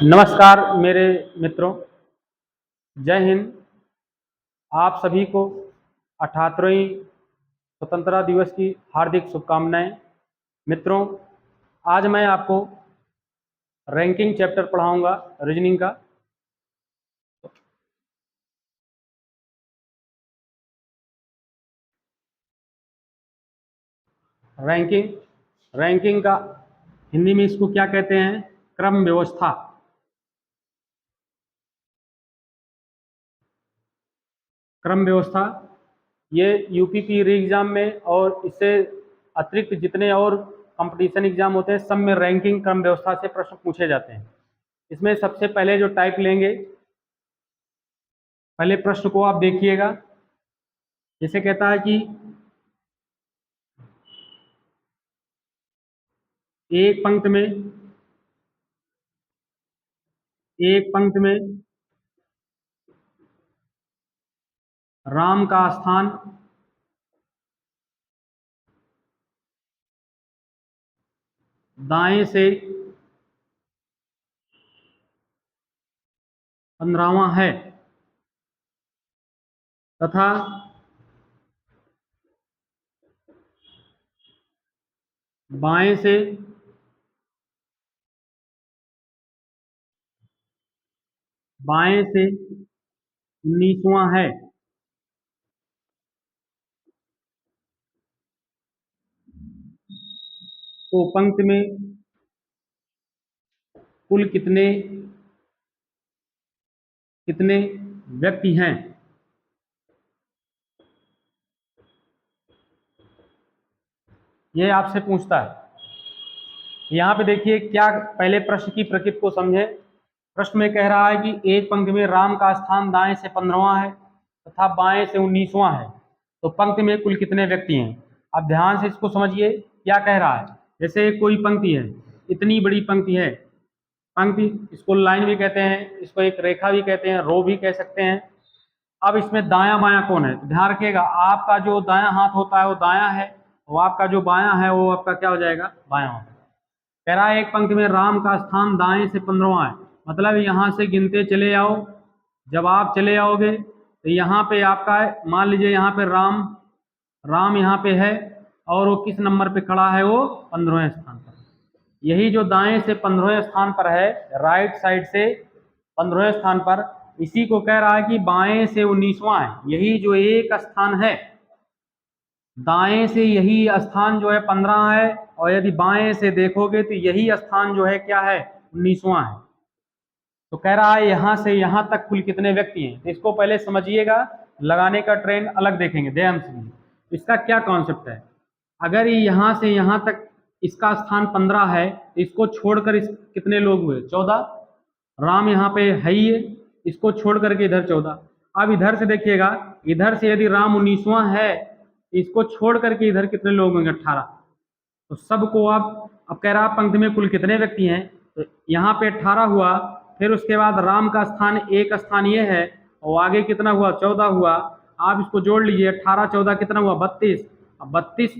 नमस्कार मेरे मित्रों, जय हिंद। आप सभी को 78वीं स्वतंत्रता दिवस की हार्दिक शुभकामनाएं। मित्रों, आज मैं आपको रैंकिंग चैप्टर पढ़ाऊंगा, रीजनिंग का। रैंकिंग रैंकिंग का हिंदी में इसको क्या कहते हैं? क्रम व्यवस्था। क्रम व्यवस्था ये यूपीपी री एग्जाम में और इससे अतिरिक्त जितने और कंपटीशन एग्जाम होते हैं सब में रैंकिंग क्रम व्यवस्था से प्रश्न पूछे जाते हैं। इसमें सबसे पहले जो टाइप लेंगे, पहले प्रश्न को आप देखिएगा। जैसे कहता है कि एक पंक्ति में राम का स्थान दाएं से 15वां है तथा बाएं से 19वां है। तो पंक्ति में कुल कितने कितने व्यक्ति हैं? यह आपसे पूछता है। यहाँ पे देखिए क्या, पहले प्रश्न की प्रकृति को समझे। प्रश्न में कह रहा है कि एक पंक्ति में राम का स्थान दाएं से 15वां है तथा बाएं से 19वां है, तो पंक्ति में कुल कितने व्यक्ति हैं? अब ध्यान से इसको समझिए क्या कह रहा है। जैसे कोई पंक्ति है, इतनी बड़ी पंक्ति है, पंक्ति इसको लाइन भी कहते हैं, इसको एक रेखा भी कहते हैं, रो भी कह सकते हैं। अब इसमें दायां बायां कौन है? तो ध्यान रखिएगा, आपका जो दायां हाथ होता है वो दायां है, और आपका जो बायां है वो आपका क्या हो जाएगा? बायां होगा। कह रहा है एक पंक्ति में राम का स्थान दाएं से 15वां है, मतलब यहां से गिनते चले आओ। जब आप चले आओगे तो यहाँ पे आपका, मान लीजिए यहाँ पे राम राम यहाँ पे है और वो किस नंबर पे खड़ा है? वो 15वें स्थान पर। यही जो दाएं से 15वें स्थान पर है, राइट साइड से 15वें स्थान पर, इसी को कह रहा है कि बाएं से 19वां है। यही जो एक स्थान है, दाएं से यही स्थान जो है 15 है, और यदि बाएं से देखोगे तो यही स्थान जो है क्या है? 19वां है। तो कह रहा है यहां से यहां तक कुल कितने व्यक्ति हैं? तो इसको पहले समझिएगा, लगाने का ट्रेंड अलग देखेंगे, ध्यान से। इसका क्या कॉन्सेप्ट है? अगर ये यहां से यहां तक इसका स्थान 15 है, तो इसको छोड़कर इस कितने लोग हुए? 14। राम यहाँ पे है ही है, इसको छोड़ करके इधर 14। अब इधर से देखिएगा, इधर से यदि राम 19वां है, इसको छोड़ करके इधर कितने लोग होंगे? 18। तो सबको अब कह रहा पंक्ति में कुल कितने व्यक्ति हैं? तो यहाँ पे 18 हुआ, फिर उसके बाद राम का स्थान एक स्थान ये है, और आगे कितना हुआ? 14 हुआ। आप इसको जोड़ लीजिए, 18 14 कितना हुआ? 32। अब 32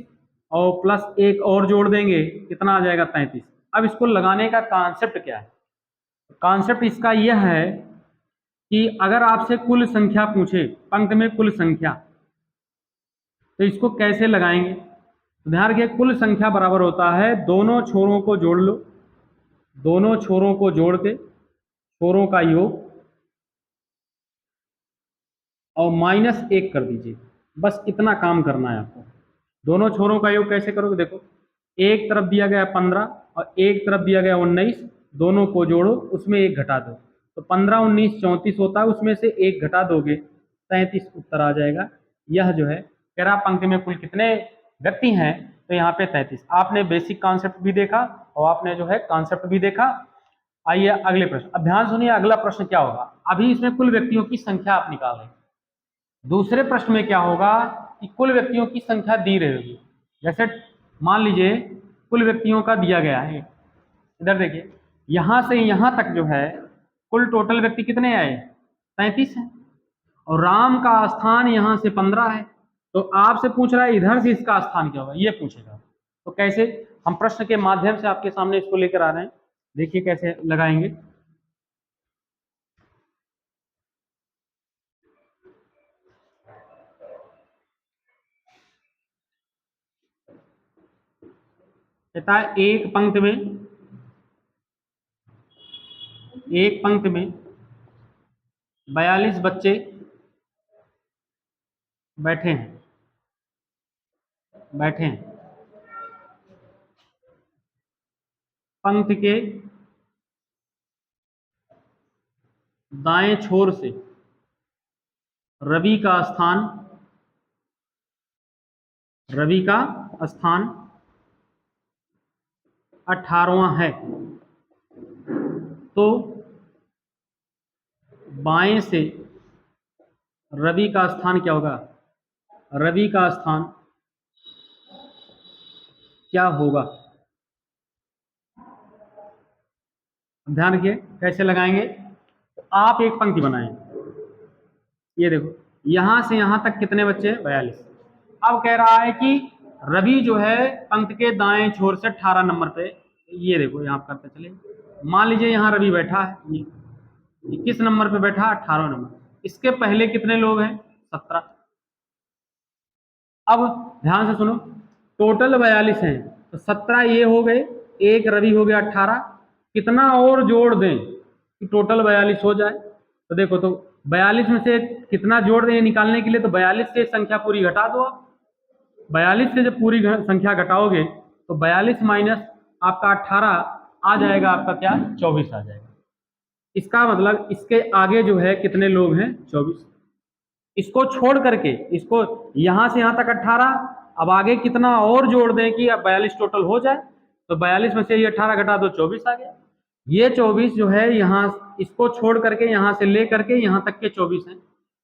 और प्लस एक और जोड़ देंगे, कितना आ जाएगा? 33। अब इसको लगाने का कॉन्सेप्ट क्या है? कॉन्सेप्ट इसका यह है कि अगर आपसे कुल संख्या पूछे, पंक्ति में कुल संख्या, तो इसको कैसे लगाएंगे? तो ध्यान रखिए, कुल संख्या बराबर होता है दोनों छोरों को जोड़ लो, दोनों छोरों को जोड़ के छोरों का योग और -1 कर दीजिए। बस इतना काम करना है आपको। दोनों छोरों का योग कैसे करोगे? देखो, एक तरफ दिया गया 15 और एक तरफ दिया गया 19, दोनों को जोड़ो, उसमें एक घटा दो। तो 15 19 34 होता है, उसमें से एक घटा दोगे, 33 उत्तर आ जाएगा। यह जो है कह रहा पंक्ति में कुल कितने व्यक्ति हैं? तो यहाँ पे 33। आपने बेसिक कॉन्सेप्ट भी देखा और आपने जो है कॉन्सेप्ट भी देखा। आइए अगले प्रश्न। अब ध्यान सुनिए, अगला प्रश्न क्या होगा। अभी इसमें कुल व्यक्तियों की संख्या आप निकाल रहे हैं। दूसरे प्रश्न में क्या होगा कि कुल व्यक्तियों की संख्या दी रहेगी। जैसे मान लीजिए कुल व्यक्तियों का दिया गया है, इधर देखिए, यहां से यहां तक जो है कुल टोटल व्यक्ति कितने आए? 33 है, और राम का स्थान यहां से 15 है। तो आपसे पूछ रहा है इधर से इसका स्थान क्या होगा, ये पूछेगा। तो कैसे? हम प्रश्न के माध्यम से आपके सामने इसको लेकर आ रहे हैं, देखिए कैसे लगाएंगे। कहता है एक पंक्ति में 42 बच्चे बैठे हैं पंक्ति के दाएं छोर से रवि का स्थान 18वां है, तो बाएं से रवि का स्थान क्या होगा? रवि का स्थान क्या होगा? ध्यान रखिए कैसे लगाएंगे। तो आप एक पंक्ति बनाएं, ये देखो यहां से यहां तक कितने बच्चे हैं? 42। अब कह रहा है कि रवि जो है पंक्ति के दाएं छोर से 18 नंबर पे, ये देखो यहां करते चले, मान लीजिए यहां रवि बैठा है, ये किस नंबर पे बैठा है? 18 नंबर। इसके पहले कितने लोग हैं? 17। अब ध्यान से सुनो, टोटल 42 हैं, तो 17 ये हो गए, एक रवि हो गया 18, कितना और जोड़ दें कि टोटल 42 हो जाए? तो देखो, तो 42 में से कितना जोड़ दें निकालने के लिए, तो 42 से संख्या पूरी घटा दो आप। 42 से जब पूरी संख्या घटाओगे तो 42 माइनस आपका 18 आ जाएगा, आपका क्या? 24 आ जाएगा। इसका मतलब इसके आगे जो है कितने लोग हैं? 24। इसको छोड़ करके, इसको यहां से यहां तक 18, अब आगे कितना और जोड़ दें कि अब 42 टोटल हो जाए? तो 42 में से ये 18 घटा दो, 24 आ गया। ये 24 जो है यहाँ, इसको छोड़ करके यहां से ले करके यहां तक के 24 हैं।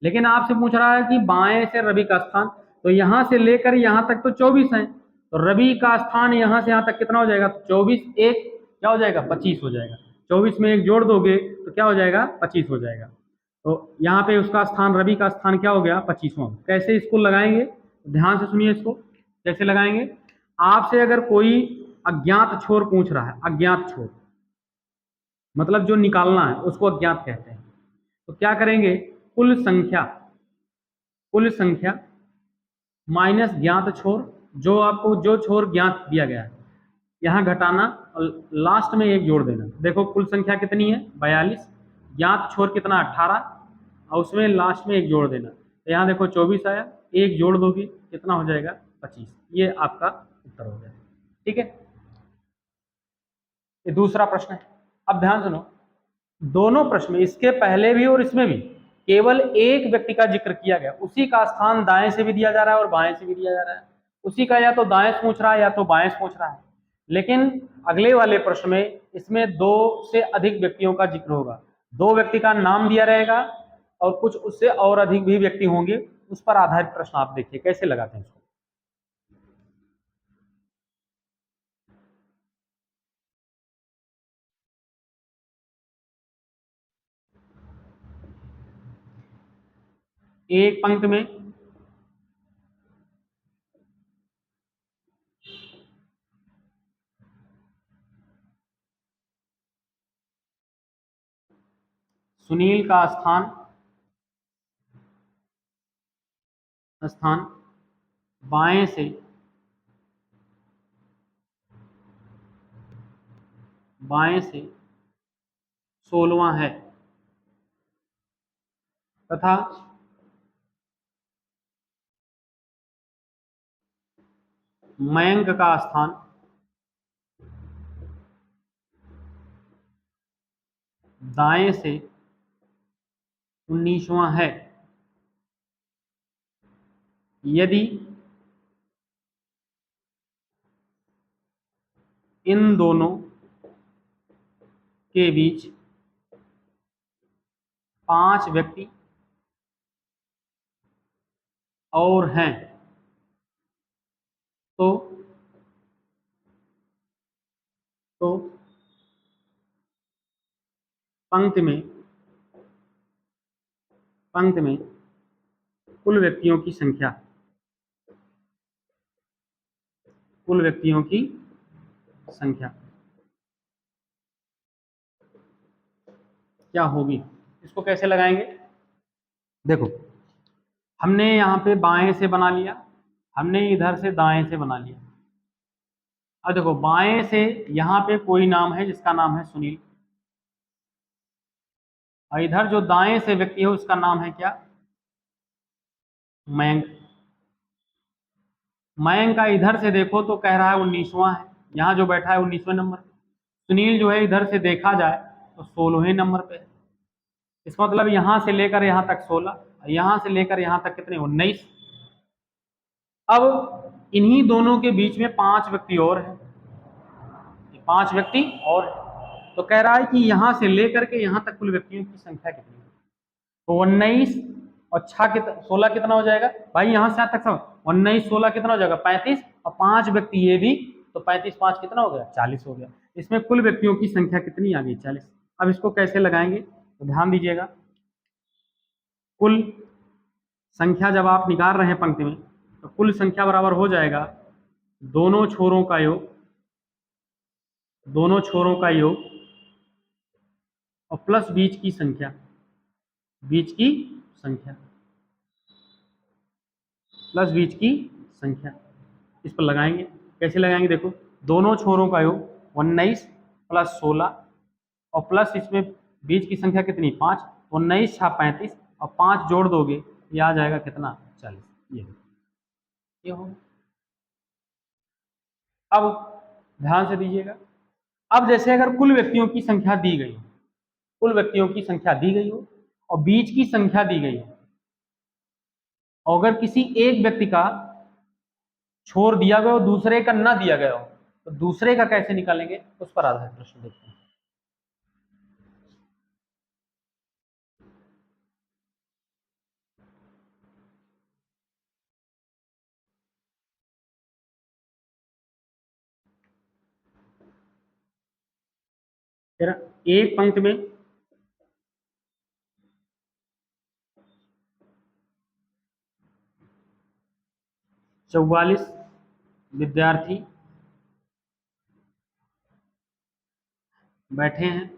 लेकिन आपसे पूछ रहा है कि बाएं से रवि का स्थान, तो यहां से लेकर यहां तक तो 24 है, तो रवि का स्थान यहां से यहां तक कितना हो जाएगा? तो 24 एक क्या हो जाएगा? 25 हो जाएगा। 24 में एक जोड़ दोगे तो क्या हो जाएगा? 25 हो जाएगा। तो यहाँ पे उसका स्थान, रवि का स्थान क्या हो गया? 25वां। कैसे इसको लगाएंगे? ध्यान से सुनिए इसको कैसे लगाएंगे। आपसे अगर कोई अज्ञात छोर पूछ रहा है, अज्ञात छोर मतलब जो निकालना है उसको अज्ञात कहते हैं, तो क्या करेंगे? कुल संख्या माइनस ज्ञात छोर, जो आपको जो छोर ज्ञात दिया गया है यहाँ घटाना और लास्ट में एक जोड़ देना। देखो कुल संख्या कितनी है? 42, ज्ञात छोर कितना? 18, और उसमें लास्ट में एक जोड़ देना। तो यहाँ देखो 24 आया, एक जोड़ दोगे कितना हो जाएगा? 25। ये आपका उत्तर हो जाएगा। ठीक है, ये दूसरा प्रश्न है। अब ध्यान सुनो, दोनों प्रश्न में, इसके पहले भी और इसमें भी, केवल एक व्यक्ति का जिक्र किया गया, उसी का स्थान दाएं से भी दिया जा रहा है और बाएं से भी दिया जा रहा है, उसी का या तो दाएं से पूछ रहा है या तो बाएं से पूछ रहा है। लेकिन अगले वाले प्रश्न में इसमें 2 से अधिक व्यक्तियों का जिक्र होगा, 2 व्यक्ति का नाम दिया रहेगा और कुछ उससे और अधिक भी व्यक्ति होंगे, उस पर आधारित प्रश्न आप देखिए कैसे लगाते हैं इसको। एक पंक्ति में सुनील का स्थान बाएं से 16वां है, तथा मयंक का स्थान दाएं से 19वां है, यदि इन दोनों के बीच 5 व्यक्ति और हैं, तो पंक्ति में कुल व्यक्तियों की संख्या क्या होगी? इसको कैसे लगाएंगे? देखो, हमने यहाँ पे बाएं से बना लिया, हमने इधर से दाएं से बना लिया। अब देखो बाएं से यहाँ पे कोई नाम है जिसका नाम है सुनील, और इधर जो दाएं से व्यक्ति है उसका नाम है क्या, मयंक। मयंक का इधर से देखो तो कह रहा है 19वां है, यहाँ जो बैठा है 19वें नंबर पे। सुनील जो है इधर से देखा जाए तो 16वें नंबर पे है। इसका मतलब यहाँ से लेकर यहाँ तक 16, यहाँ से लेकर यहाँ तक कितने, 19। अब इन्हीं दोनों के बीच में 5 व्यक्ति और हैं, 5 व्यक्ति और हैं। तो कह रहा है कि यहाँ से लेकर के यहाँ तक कुल व्यक्तियों की संख्या कितनी है। तो 19 और 16 कितना हो जाएगा भाई, यहाँ से यहाँ तक सब 19 16 कितना हो जाएगा 35, और 5 व्यक्ति ये भी, तो 35 5 कितना हो गया 40 हो गया। इसमें कुल व्यक्तियों की संख्या कितनी आ गई 40। अब इसको कैसे लगाएंगे तो ध्यान दीजिएगा, कुल संख्या जब आप निकाल रहे हैं पंक्ति में तो कुल संख्या बराबर हो जाएगा दोनों छोरों का योग, दोनों छोरों का योग और प्लस बीच की संख्या, बीच की संख्या, प्लस बीच की संख्या। इस पर लगाएंगे, कैसे लगाएंगे देखो, दोनों छोरों का योग 19 प्लस 16 और प्लस इसमें बीच की संख्या कितनी 5, 19 छा 35 और 5 जोड़ दोगे ये आ जाएगा कितना 40। ये हो। अब ध्यान से दीजिएगा, अब जैसे अगर कुल व्यक्तियों की संख्या दी गई हो, कुल व्यक्तियों की संख्या दी गई हो और बीच की संख्या दी गई हो, और अगर किसी एक व्यक्ति का छोर दिया गया हो दूसरे का ना दिया गया हो तो दूसरे का कैसे निकालेंगे, उस पर आधारित प्रश्न देखते हैं। फिर एक पंक्ति में 44 विद्यार्थी बैठे हैं,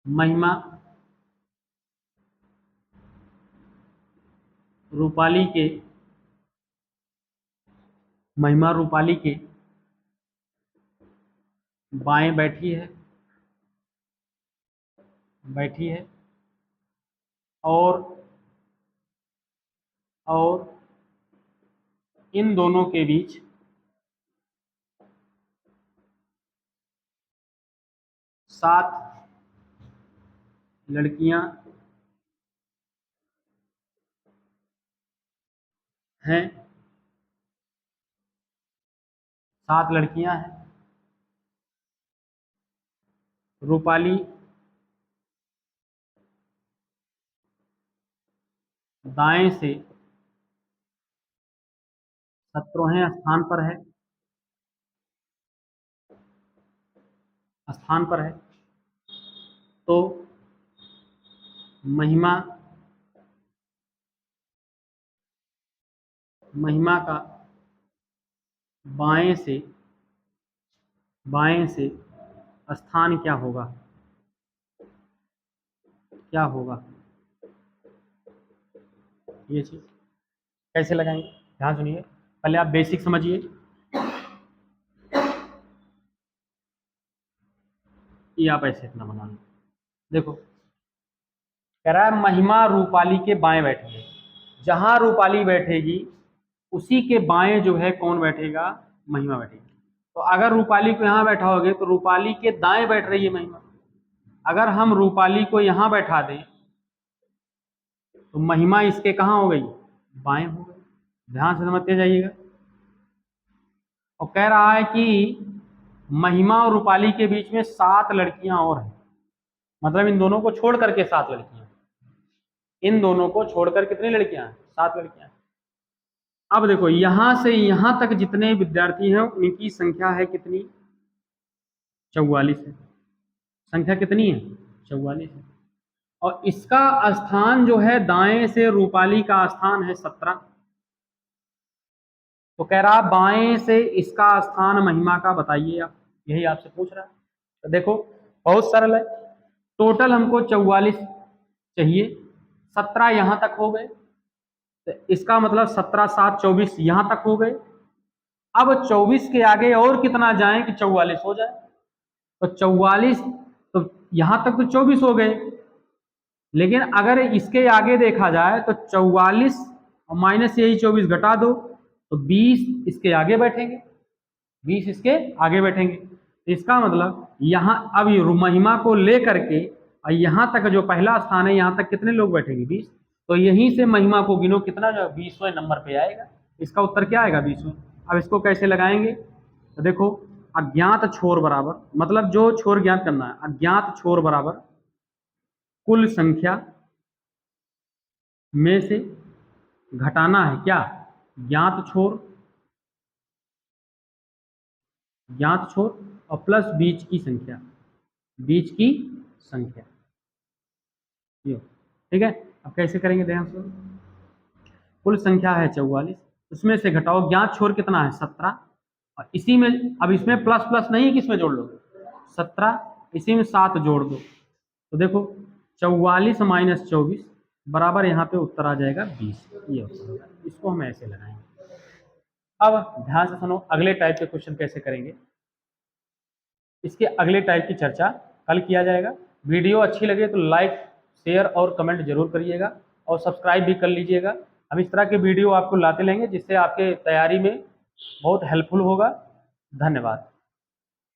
महिमा रूपाली के, महिमा रूपाली के बाएं बैठी है, बैठी है और इन दोनों के बीच 7 लड़कियां हैं, 7 लड़कियां हैं। रूपाली दाएं से 17वें स्थान पर है, स्थान पर है। तो महिमा, महिमा का बाएं से स्थान क्या होगा, क्या होगा, ये चीज कैसे लगाएंगे ध्यान सुनिए, पहले आप बेसिक समझिए। ये आप ऐसे इतना बना लो, देखो कह रहा है महिमा रूपाली के बाएं बैठी है, जहां रूपाली बैठेगी उसी के बाएं जो है कौन बैठेगा, महिमा बैठेगी। तो अगर रूपाली को यहां बैठाओगे तो रूपाली के दाएं बैठ रही है महिमा, अगर हम रूपाली को यहां बैठा दें तो महिमा इसके कहां हो गई, बाएं हो गई। ध्यान से समझते जाइएगा। और कह रहा है कि महिमा और रूपाली के बीच में 7 लड़कियां और हैं, मतलब इन दोनों को छोड़ करके 7 लड़कियां, इन दोनों को छोड़कर कितनी लड़कियां हैं, 7 लड़कियां हैं। अब देखो यहां से यहां तक जितने विद्यार्थी हैं उनकी संख्या है कितनी, 44 है। संख्या कितनी है 44 है। और इसका स्थान जो है दाएं से रूपाली का स्थान है 17। तो कह रहा बाएं से इसका स्थान महिमा का बताइए आप, यही आपसे पूछ रहा है। तो देखो बहुत सरल है, टोटल हमको 44 चाहिए, 17 यहाँ तक हो गए, तो इसका मतलब 17 7 24 यहाँ तक हो गए। अब 24 के आगे और कितना जाए कि 44 हो जाए, तो 44, तो यहाँ तक तो 24 हो गए, लेकिन अगर इसके आगे देखा जाए तो 44 और माइनस यही 24 घटा दो तो 20 इसके आगे बैठेंगे, 20 इसके आगे बैठेंगे। तो इसका मतलब यहाँ अब ये महिमा को लेकर के और यहाँ तक जो पहला स्थान है यहाँ तक कितने लोग बैठेंगे, 20। तो यहीं से महिमा को गिनो कितना, जो 20वें नंबर पे आएगा। इसका उत्तर क्या आएगा, 20वें। अब इसको कैसे लगाएंगे, तो देखो अज्ञात छोर बराबर, मतलब जो छोर ज्ञात करना है, अज्ञात छोर बराबर कुल संख्या में से घटाना है क्या, ज्ञात छोर, ज्ञात छोर और प्लस बीच की संख्या, बीच की संख्या, ये ठीक है। अब कैसे करेंगे, ध्यान से, कुल संख्या है 44, उसमें से घटाओ ज्ञात छोर कितना है 17, और इसी में अब इसमें प्लस प्लस नहीं है, किसमें जोड़ लो 17, इसी में 7 जोड़ दो, तो देखो 44 माइनस 24 बराबर यहाँ पे उत्तर आ जाएगा 20, ये उत्तर होगा। इसको हम ऐसे लगाएंगे। अब ध्यान से सुनो, अगले टाइप के क्वेश्चन कैसे करेंगे, इसके अगले टाइप की चर्चा कल किया जाएगा। वीडियो अच्छी लगे तो लाइक शेयर और कमेंट जरूर करिएगा और सब्सक्राइब भी कर लीजिएगा। हम इस तरह के वीडियो आपको लाते रहेंगे जिससे आपके तैयारी में बहुत हेल्पफुल होगा। धन्यवाद।